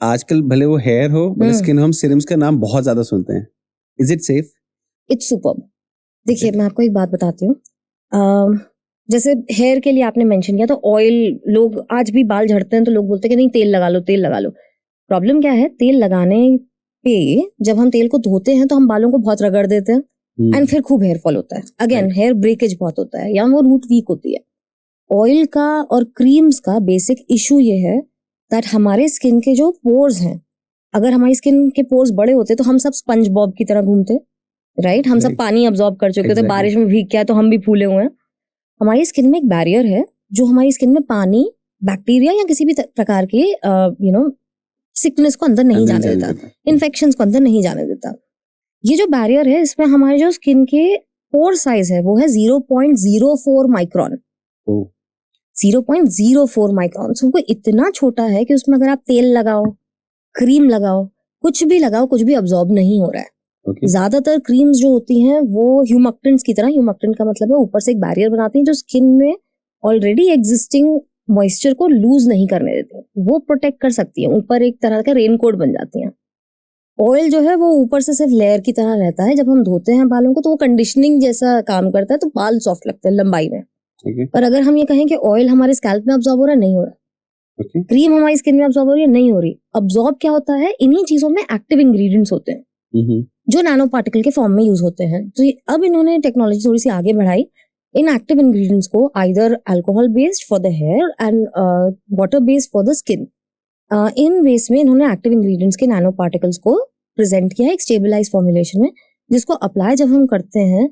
आजकल भले वो हेयर हो भले स्किन हो, हम सीरम्स का नाम बहुत ज्यादा सुनते हैं. Is it safe? It's superb. देखिए मैं आपको एक बात बताती हूँ. जैसे हेयर के लिए आपने मेंशन किया, तो ऑयल, लोग आज भी बाल झड़ते हैं तो लोग बोलते हैं कि नहीं तेल लगा लो, तेल लगा लो. प्रॉब्लम क्या है, तेल लगाने पे जब हम तेल को धोते हैं तो हम बालों को बहुत रगड़ देते हैं एंड फिर खूब हेयर फॉल होता है. अगेन हेयर ब्रेकेज बहुत होता है या वो रूट वीक होती है. ऑयल का और क्रीम्स का बेसिक इशू ये है दैट हमारे स्किन के जो पोर्स हैं, अगर हमारी स्किन के पोर्स बड़े होते तो हम सब स्पंज बॉब की तरह घूमते, राइट? हम सब पानी अब्सॉर्ब कर चुके थे, बारिश में भीग के आए तो हम भी फूले हुए हैं. हमारी स्किन में एक बैरियर है जो हमारी स्किन में पानी, बैक्टीरिया या किसी भी प्रकार के सिकनेस को अंदर नहीं जाने देता, इन्फेक्शंस को अंदर नहीं जाने देता. ये जो बैरियर है इसमें हमारे जो स्किन के पोर साइज है वो है 0.04 माइक्रोन. 0.04 माइक्रोन. सो वो इतना छोटा है कि उसमें अगर आप तेल लगाओ, क्रीम लगाओ, कुछ भी लगाओ, कुछ भी अब्सॉर्ब नहीं हो रहा है. ज्यादातर क्रीम्स जो होती हैं वो ह्यूमक्टेंट्स की तरह, ह्यूमक्टेंट का मतलब है ऊपर से एक बैरियर बनाती हैं जो स्किन में ऑलरेडी एग्जिस्टिंग मॉइस्चर को लूज नहीं करने देती. वो प्रोटेक्ट कर सकती है, ऊपर एक तरह का रेनकोट बन जाती हैं. ऑयल जो है वो ऊपर से सिर्फ लेयर की तरह रहता है. जब हम धोते हैं बालों को तो वो कंडीशनिंग जैसा काम करता है, तो बाल सॉफ्ट लगते हैं लंबाई में. पर अगर हम ये कहें कि ऑयल हमारे स्कैल्प में अब्सॉर्ब हो रहा है, नहीं हो रहा. क्रीम हमारी स्किन में अब्सॉर्ब हो रही है, नहीं हो रही. अब्सॉर्ब क्या होता है, इन्हीं चीजों में एक्टिव इंग्रेडिएंट्स होते हैं जो नैनो पार्टिकल के फॉर्म में यूज होते हैं. तो अब इन्होंने टेक्नोलॉजी थोड़ी सी आगे बढ़ाई. इन एक्टिव इंग्रेडिएंट्स को either alcohol based for the hair and water based for the skin, इन वेस में इन्होंने एक्टिव इंग्रेडिएंट्स के नैनो पार्टिकल्स को प्रेजेंट किया एक स्टेबलाइज फॉर्मुलेशन में, जिसको अप्लाई जब हम करते हैं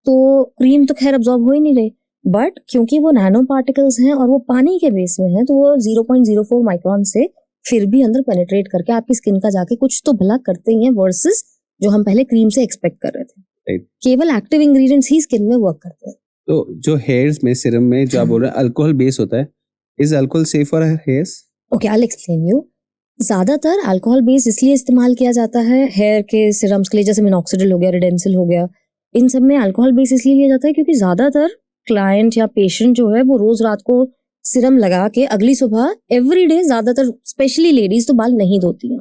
तो क्रीम तो खैर अब्सॉर्ब हो ही नहीं रही, बट क्योंकि वो नैनो पार्टिकल्स हैं और वो पानी के बेस में है तो वो 0.04 माइक्रोन से फिर भी अंदर पेनिट्रेट करके आपकी स्किन का जाके कुछ तो भला करते ही हैं, वर्सेस जो हम पहले क्रीम से एक्सपेक्ट कर रहे थे. केवल एक्टिव इंग्रेडिएंट्स ही स्किन में वर्क करते हैं. तो जो हेयर्स में सीरम में जो आप बोल रहे हैं अल्कोहल बेस होता है, is alcohol safe for hairs? Okay, I will explain you. ज्यादातर अल्कोहल बेस इसलिए इस्तेमाल किया जाता है हेयर के सिरम्स के लिए, जैसे मिनॉक्सिडिल हो गया, रिडेंसिल हो गया, इन सब में अल्कोहल बेस इसलिए लिया जाता है क्योंकि ज्यादातर क्लाइंट या पेशेंट जो है वो रोज रात को सिरम लगा के अगली सुबह एवरीडे, ज्यादातर स्पेशली लेडीज तो बाल नहीं धोती हैं.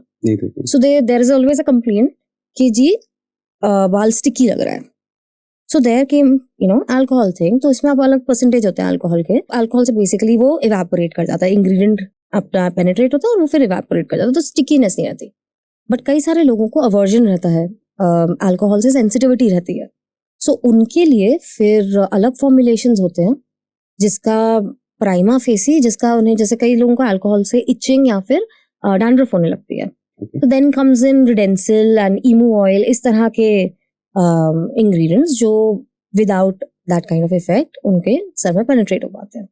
So there is always a complaint कि जी बाल स्टिकी लग रहा है. So there came alcohol thing. तो इसमें अब अलग परसेंटेज होते हैं अल्कोहल के. अल्कोहल से बेसिकली वो इवेपोरेट कर जाता है, इंग्रेडिएंट अपना पेनिट्रेट होता है और वो फिर इवेपोरेट कर जाता है, तो स्टिकीनेस नहीं आती. बट कई सारे लोगों को अवर्जन रहता है, अल्कोहल से सेंसिटिविटी रहती है. सो उनके लिए फिर अलग फॉर्मुलेशंस होते हैं जिसका प्राइमा फेसी, जिसका उन्हें, जैसे कई लोगों को अल्कोहल से इचिंग या फिर डैंड्रफ होने लगती है, तो then comes in redensyl and emu oil, इस तरह के इंग्रेडिएंट्स जो without that kind of effect उनके सर में पेनिट्रेट हो पाते हैं.